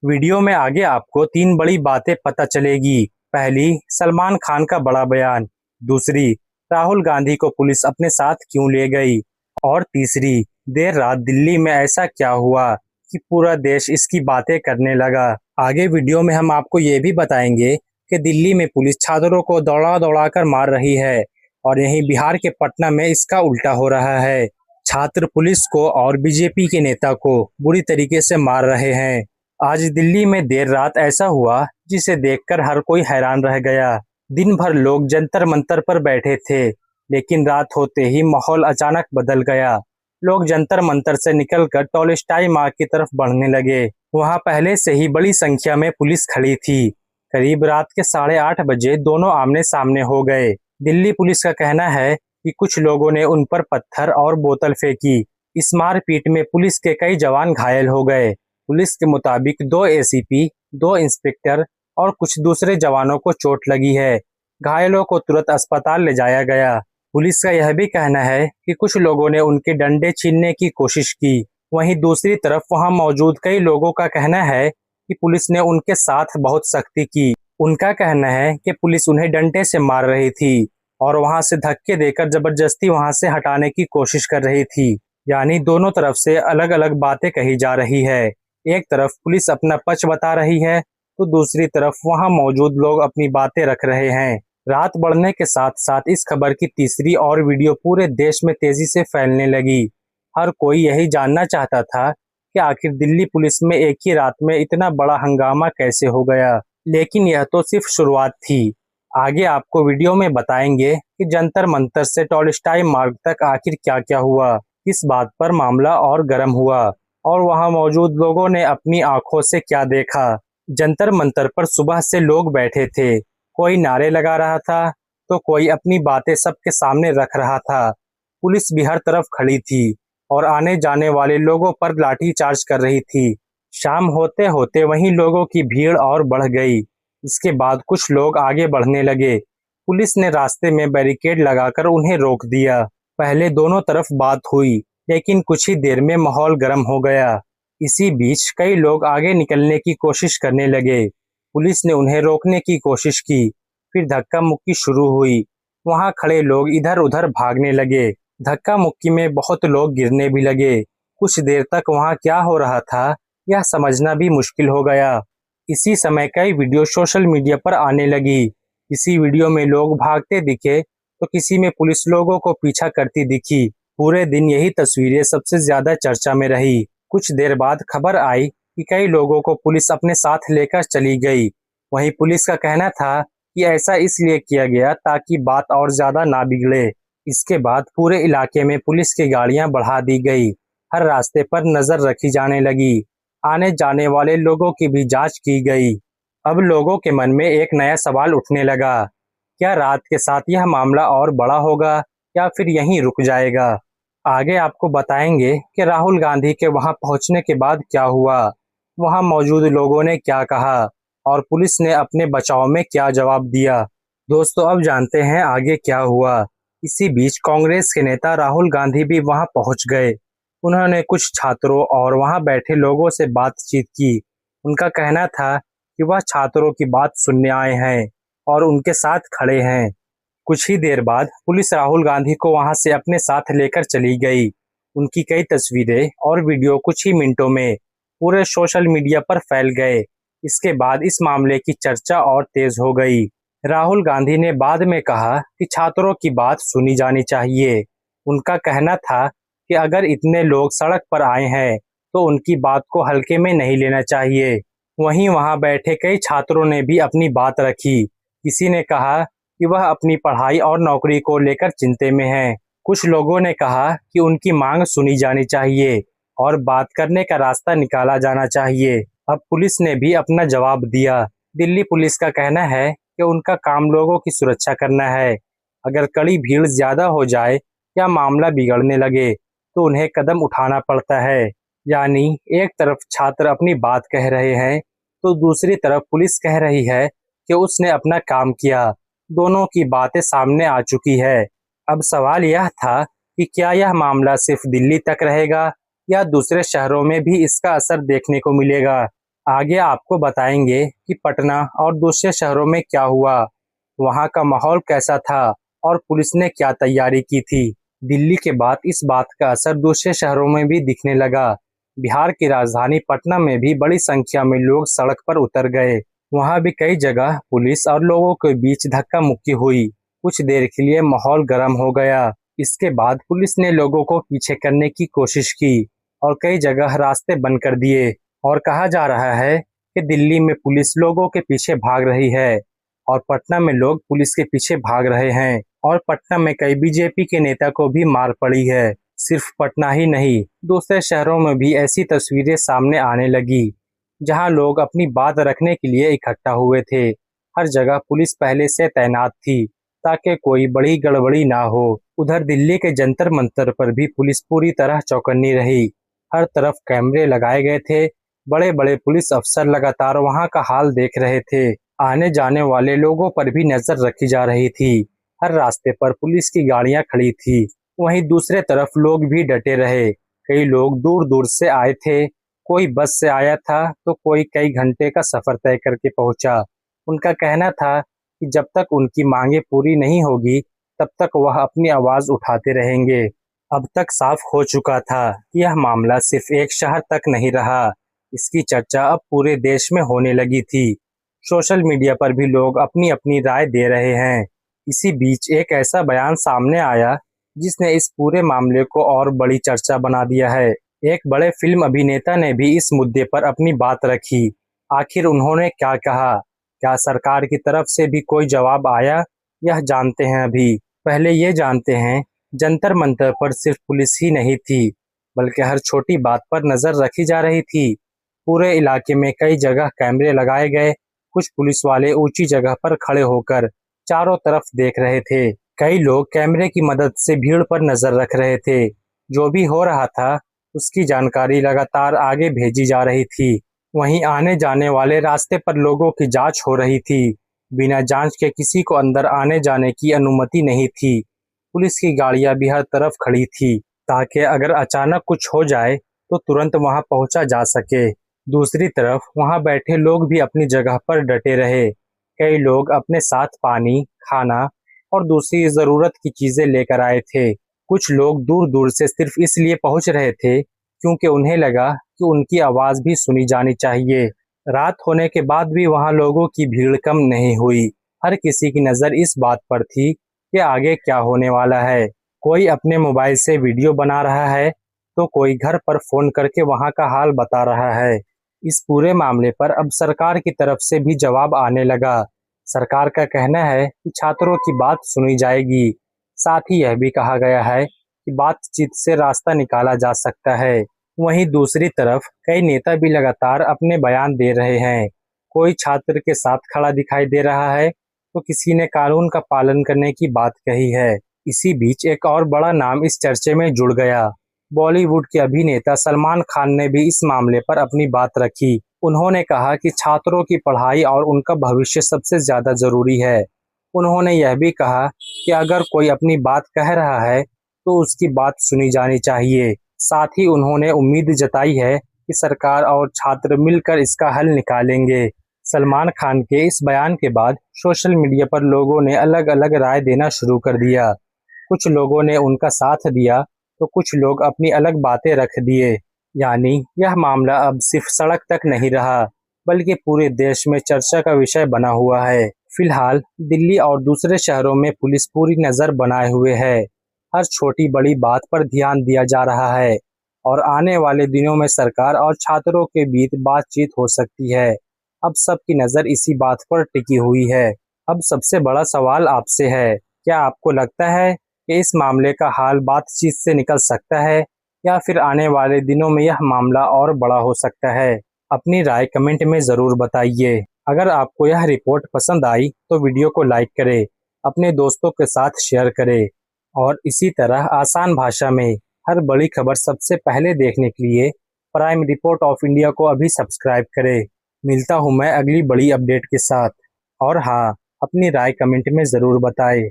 Video में आगे आपको तीन बड़ी बातें पता चलेगी। पहली, सलमान खान का बड़ा बयान। दूसरी, राहुल गांधी को पुलिस अपने साथ क्यों ले गई। और तीसरी, देर रात दिल्ली में ऐसा क्या हुआ कि पूरा देश इसकी बातें करने लगा। आगे वीडियो में हम आपको ये भी बताएंगे कि दिल्ली में पुलिस छात्रों को दौड़ा दौड़ा कर मार रही है और यहीं बिहार के पटना में इसका उल्टा हो रहा है। छात्र पुलिस को और बीजेपी के नेता को बुरी तरीके से मार रहे हैं। आज दिल्ली में देर रात ऐसा हुआ जिसे देखकर हर कोई हैरान रह गया। दिन भर लोग जंतर मंतर पर बैठे थे, लेकिन रात होते ही माहौल अचानक बदल गया। लोग जंतर मंतर से निकलकर टॉलस्टॉय मार्ग की तरफ बढ़ने लगे। वहां पहले से ही बड़ी संख्या में पुलिस खड़ी थी। करीब रात के 8:30 बजे दोनों आमने सामने हो गए। दिल्ली पुलिस का कहना है कि कुछ लोगों ने उन पर पत्थर और बोतल फेंकी। इस मारपीट में पुलिस के कई जवान घायल हो गए। पुलिस के मुताबिक 2 एसीपी, 2 इंस्पेक्टर और कुछ दूसरे जवानों को चोट लगी है। घायलों को तुरंत अस्पताल ले जाया गया। पुलिस का यह भी कहना है कि कुछ लोगों ने उनके डंडे छीनने की कोशिश की। वहीं दूसरी तरफ वहां मौजूद कई लोगों का कहना है कि पुलिस ने उनके साथ बहुत सख्ती की। उनका कहना है कि पुलिस उन्हें डंडे से मार रही थी और वहां से धक्के देकर जबरदस्ती वहां से हटाने की कोशिश कर रही थी। यानी दोनों तरफ से अलग अलग बातें कही जा रही है। एक तरफ पुलिस अपना पक्ष बता रही है तो दूसरी तरफ वहां मौजूद लोग अपनी बातें रख रहे हैं। रात बढ़ने के साथ साथ इस खबर की तीसरी और वीडियो पूरे देश में तेजी से फैलने लगी। हर कोई यही जानना चाहता था कि आखिर दिल्ली पुलिस में एक ही रात में इतना बड़ा हंगामा कैसे हो गया। लेकिन यह तो सिर्फ शुरुआत थी। आगे आपको वीडियो में बताएंगे कि जंतर मंतर से टॉलस्टॉय मार्ग तक आखिर क्या क्या हुआ, किस बात पर मामला और गर्म हुआ और वहां मौजूद लोगों ने अपनी आंखों से क्या देखा। जंतर मंतर पर सुबह से लोग बैठे थे। कोई नारे लगा रहा था तो कोई अपनी बातें सबके सामने रख रहा था। पुलिस भी हर तरफ खड़ी थी और आने जाने वाले लोगों पर लाठीचार्ज कर रही थी। शाम होते होते वहीं लोगों की भीड़ और बढ़ गई। इसके बाद कुछ लोग आगे बढ़ने लगे। पुलिस ने रास्ते में बैरिकेड लगाकर उन्हें रोक दिया। पहले दोनों तरफ बात हुई, लेकिन कुछ ही देर में माहौल गर्म हो गया। इसी बीच कई लोग आगे निकलने की कोशिश करने लगे। पुलिस ने उन्हें रोकने की कोशिश की। फिर धक्का मुक्की शुरू हुई। वहां खड़े लोग इधर उधर भागने लगे। धक्का मुक्की में बहुत लोग गिरने भी लगे। कुछ देर तक वहां क्या हो रहा था यह समझना भी मुश्किल हो गया। इसी समय कई वीडियो सोशल मीडिया पर आने लगी। किसी वीडियो में लोग भागते दिखे तो किसी में पुलिस लोगों को पीछा करती दिखी। पूरे दिन यही तस्वीरें सबसे ज्यादा चर्चा में रही। कुछ देर बाद खबर आई कि कई लोगों को पुलिस अपने साथ लेकर चली गई। वहीं पुलिस का कहना था कि ऐसा इसलिए किया गया ताकि बात और ज्यादा ना बिगड़े। इसके बाद पूरे इलाके में पुलिस की गाड़ियां बढ़ा दी गई। हर रास्ते पर नजर रखी जाने लगी। आने जाने वाले लोगों की भी जांच की गई। अब लोगों के मन में एक नया सवाल उठने लगा। क्या रात के साथ यह मामला और बड़ा होगा या फिर यहीं रुक जाएगा। आगे आपको बताएंगे कि राहुल गांधी के वहां पहुंचने के बाद क्या हुआ, वहां मौजूद लोगों ने क्या कहा और पुलिस ने अपने बचाव में क्या जवाब दिया। दोस्तों, अब जानते हैं आगे क्या हुआ। इसी बीच कांग्रेस के नेता राहुल गांधी भी वहां पहुंच गए। उन्होंने कुछ छात्रों और वहां बैठे लोगों से बातचीत की। उनका कहना था कि वह छात्रों की बात सुनने आए हैं और उनके साथ खड़े हैं। कुछ ही देर बाद पुलिस राहुल गांधी को वहां से अपने साथ लेकर चली गई। उनकी कई तस्वीरें और वीडियो कुछ ही मिनटों में पूरे सोशल मीडिया पर फैल गए। इसके बाद इस मामले की चर्चा और तेज हो गई। राहुल गांधी ने बाद में कहा कि छात्रों की बात सुनी जानी चाहिए। उनका कहना था कि अगर इतने लोग सड़क पर आए हैं तो उनकी बात को हल्के में नहीं लेना चाहिए। वहीं वहां बैठे कई छात्रों ने भी अपनी बात रखी। किसी ने कहा कि वह अपनी पढ़ाई और नौकरी को लेकर चिंता में हैं। कुछ लोगों ने कहा कि उनकी मांग सुनी जानी चाहिए और बात करने का रास्ता निकाला जाना चाहिए। अब पुलिस ने भी अपना जवाब दिया। दिल्ली पुलिस का कहना है कि उनका काम लोगों की सुरक्षा करना है। अगर कड़ी भीड़ ज्यादा हो जाए या मामला बिगड़ने लगे तो उन्हें कदम उठाना पड़ता है। यानी एक तरफ छात्र अपनी बात कह रहे हैं तो दूसरी तरफ पुलिस कह रही है कि उसने अपना काम किया। दोनों की बातें सामने आ चुकी है। अब सवाल यह था कि क्या यह मामला सिर्फ दिल्ली तक रहेगा या दूसरे शहरों में भी इसका असर देखने को मिलेगा। आगे आपको बताएंगे कि पटना और दूसरे शहरों में क्या हुआ, वहां का माहौल कैसा था और पुलिस ने क्या तैयारी की थी। दिल्ली के बाद इस बात का असर दूसरे शहरों में भी दिखने लगा। बिहार की राजधानी पटना में भी बड़ी संख्या में लोग सड़क पर उतर गए। वहां भी कई जगह पुलिस और लोगों के बीच धक्का मुक्की हुई। कुछ देर के लिए माहौल गर्म हो गया। इसके बाद पुलिस ने लोगों को पीछे करने की कोशिश की और कई जगह रास्ते बंद कर दिए। और कहा जा रहा है कि दिल्ली में पुलिस लोगों के पीछे भाग रही है और पटना में लोग पुलिस के पीछे भाग रहे हैं। और पटना में कई बीजेपी के नेता को भी मार पड़ी है। सिर्फ पटना ही नहीं, दूसरे शहरों में भी ऐसी तस्वीरें सामने आने लगी, जहां लोग अपनी बात रखने के लिए इकट्ठा हुए थे। हर जगह पुलिस पहले से तैनात थी ताकि कोई बड़ी गड़बड़ी ना हो। उधर दिल्ली के जंतर मंतर पर भी पुलिस पूरी तरह चौकन्नी रही। हर तरफ कैमरे लगाए गए थे। बड़े बड़े पुलिस अफसर लगातार वहां का हाल देख रहे थे। आने जाने वाले लोगों पर भी नजर रखी जा रही थी। हर रास्ते पर पुलिस की गाड़ियां खड़ी थी। वहीं दूसरे तरफ लोग भी डटे रहे। कई लोग दूर दूर से आए थे। कोई बस से आया था तो कोई कई घंटे का सफर तय करके पहुंचा। उनका कहना था कि जब तक उनकी मांगे पूरी नहीं होगी तब तक वह अपनी आवाज उठाते रहेंगे। अब तक साफ हो चुका था कि यह मामला सिर्फ एक शहर तक नहीं रहा। इसकी चर्चा अब पूरे देश में होने लगी थी। सोशल मीडिया पर भी लोग अपनी अपनी राय दे रहे हैं। इसी बीच एक ऐसा बयान सामने आया जिसने इस पूरे मामले को और बड़ी चर्चा बना दिया है। एक बड़े फिल्म अभिनेता ने भी इस मुद्दे पर अपनी बात रखी। आखिर उन्होंने क्या कहा? क्या सरकार की तरफ से भी कोई जवाब आया? यह जानते हैं अभी। पहले ये जानते हैं, जंतर मंतर पर सिर्फ पुलिस ही नहीं थी, बल्कि हर छोटी बात पर नजर रखी जा रही थी। पूरे इलाके में कई जगह कैमरे लगाए गए। कुछ पुलिस वाले ऊंची जगह पर खड़े होकर चारों तरफ देख रहे थे। कई लोग कैमरे की मदद से भीड़ पर नजर रख रहे थे। जो भी हो रहा था उसकी जानकारी लगातार आगे भेजी जा रही थी। वहीं आने जाने वाले रास्ते पर लोगों की जांच हो रही थी। बिना जांच के किसी को अंदर आने जाने की अनुमति नहीं थी। पुलिस की गाड़ियां भी हर तरफ खड़ी थी ताकि अगर अचानक कुछ हो जाए तो तुरंत वहां पहुंचा जा सके। दूसरी तरफ वहां बैठे लोग भी अपनी जगह पर डटे रहे। कई लोग अपने साथ पानी, खाना और दूसरी जरूरत की चीजें लेकर आए थे। कुछ लोग दूर दूर से सिर्फ इसलिए पहुंच रहे थे क्योंकि उन्हें लगा कि उनकी आवाज भी सुनी जानी चाहिए। रात होने के बाद भी वहां लोगों की भीड़ कम नहीं हुई। हर किसी की नजर इस बात पर थी कि आगे क्या होने वाला है। कोई अपने मोबाइल से वीडियो बना रहा है तो कोई घर पर फोन करके वहां का हाल बता रहा है। इस पूरे मामले पर अब सरकार की तरफ से भी जवाब आने लगा। सरकार का कहना है कि छात्रों की बात सुनी जाएगी। साथ ही यह भी कहा गया है कि बातचीत से रास्ता निकाला जा सकता है। वहीं दूसरी तरफ कई नेता भी लगातार अपने बयान दे रहे हैं। कोई छात्र के साथ खड़ा दिखाई दे रहा है तो किसी ने कानून का पालन करने की बात कही है। इसी बीच एक और बड़ा नाम इस चर्चे में जुड़ गया। बॉलीवुड के अभिनेता सलमान खान ने भी इस मामले पर अपनी बात रखी। उन्होंने कहा कि छात्रों की पढ़ाई और उनका भविष्य सबसे ज्यादा जरूरी है। उन्होंने यह भी कहा कि अगर कोई अपनी बात कह रहा है तो उसकी बात सुनी जानी चाहिए। साथ ही उन्होंने उम्मीद जताई है कि सरकार और छात्र मिलकर इसका हल निकालेंगे। सलमान खान के इस बयान के बाद सोशल मीडिया पर लोगों ने अलग अलग राय देना शुरू कर दिया। कुछ लोगों ने उनका साथ दिया तो कुछ लोग अपनी अलग बातें रख दिए। यानी यह मामला अब सिर्फ सड़क तक नहीं रहा, बल्कि पूरे देश में चर्चा का विषय बना हुआ है। फिलहाल दिल्ली और दूसरे शहरों में पुलिस पूरी नजर बनाए हुए है। हर छोटी बड़ी बात पर ध्यान दिया जा रहा है और आने वाले दिनों में सरकार और छात्रों के बीच बातचीत हो सकती है। अब सबकी नजर इसी बात पर टिकी हुई है। अब सबसे बड़ा सवाल आपसे है, क्या आपको लगता है कि इस मामले का हाल बातचीत से निकल सकता है या फिर आने वाले दिनों में यह मामला और बड़ा हो सकता है? अपनी राय कमेंट में ज़रूर बताइए। अगर आपको यह रिपोर्ट पसंद आई तो वीडियो को लाइक करें, अपने दोस्तों के साथ शेयर करें और इसी तरह आसान भाषा में हर बड़ी खबर सबसे पहले देखने के लिए प्राइम रिपोर्ट ऑफ इंडिया को अभी सब्सक्राइब करें। मिलता हूँ मैं अगली बड़ी अपडेट के साथ। और हाँ, अपनी राय कमेंट में ज़रूर बताएं।